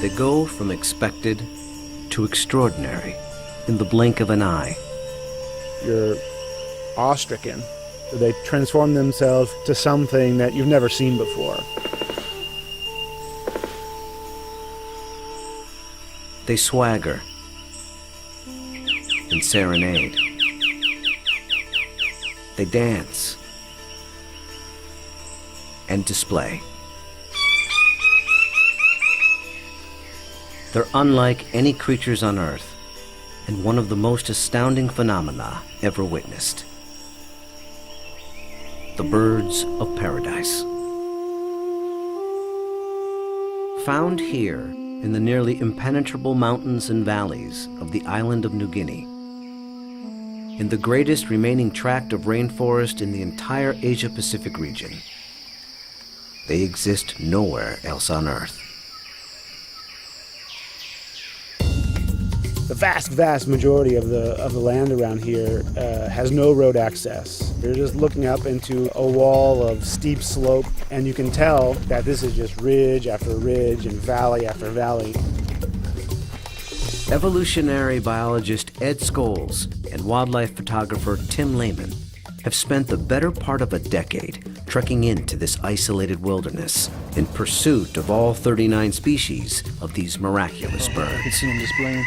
They go from expected to extraordinary in the blink of an eye. You're awe-stricken. They transform themselves to something that you've never seen before. They swagger and serenade. They dance and display. They're unlike any creatures on Earth, and one of the most astounding phenomena ever witnessed. The birds of paradise. Found here in the nearly impenetrable mountains and valleys of the island of New Guinea, in the greatest remaining tract of rainforest in the entire Asia-Pacific region. They exist nowhere else on Earth. The vast majority of the land around here has no road access. You're just looking up into a wall of steep slope, and you can tell that this is just ridge after ridge and valley after valley. Evolutionary biologist Ed Scholes and wildlife photographer Tim Lehman have spent the better part of a decade trekking into this isolated wilderness in pursuit of all 39 species of these miraculous birds. You can see them displaying.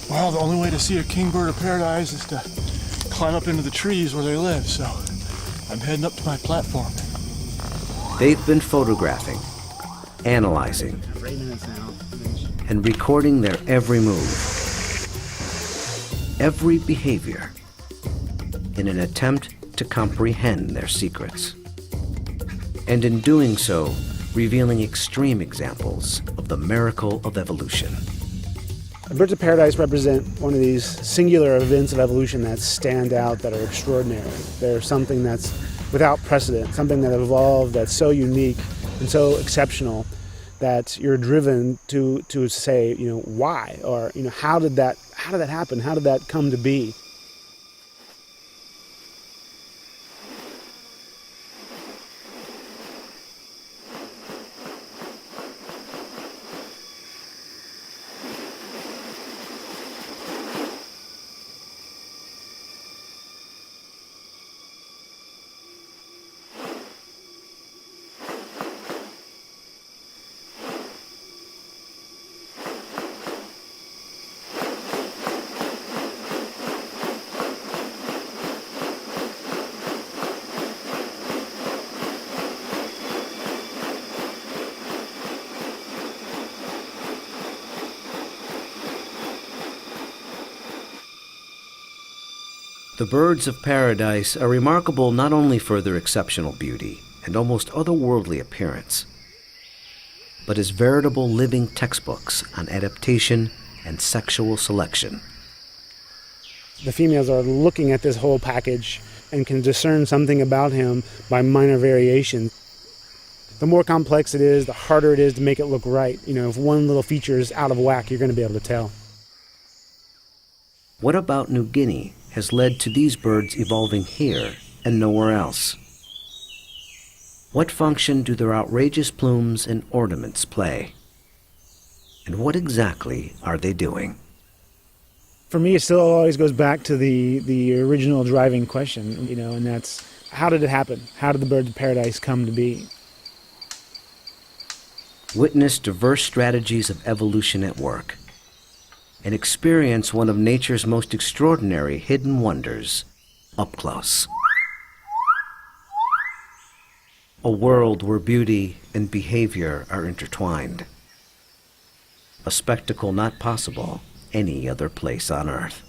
Well, the only way to see a kingbird of paradise is to climb up into the trees where they live, so I'm heading up to my platform. They've been photographing, analyzing, and recording their every move, every behavior, in an attempt to comprehend their secrets. And in doing so, revealing extreme examples of the miracle of evolution. Birds of paradise represent one of these singular events of evolution that stand out, that are extraordinary. They're something that's without precedent, something that evolved that's so unique and so exceptional that you're driven to say, why? Or, how did that happen? How did that come to be? The birds of paradise are remarkable not only for their exceptional beauty and almost otherworldly appearance, but as veritable living textbooks on adaptation and sexual selection. The females are looking at this whole package and can discern something about him by minor variation. The more complex it is, the harder it is to make it look right. If one little feature is out of whack, you're going to be able to tell. What about New Guinea has led to these birds evolving here and nowhere else? What function do their outrageous plumes and ornaments play? And what exactly are they doing? For me, it still always goes back to the original driving question, and that's, how did it happen? How did the birds of paradise come to be? Witness diverse strategies of evolution at work, and experience one of nature's most extraordinary hidden wonders up close. A world where beauty and behavior are intertwined. A spectacle not possible any other place on Earth.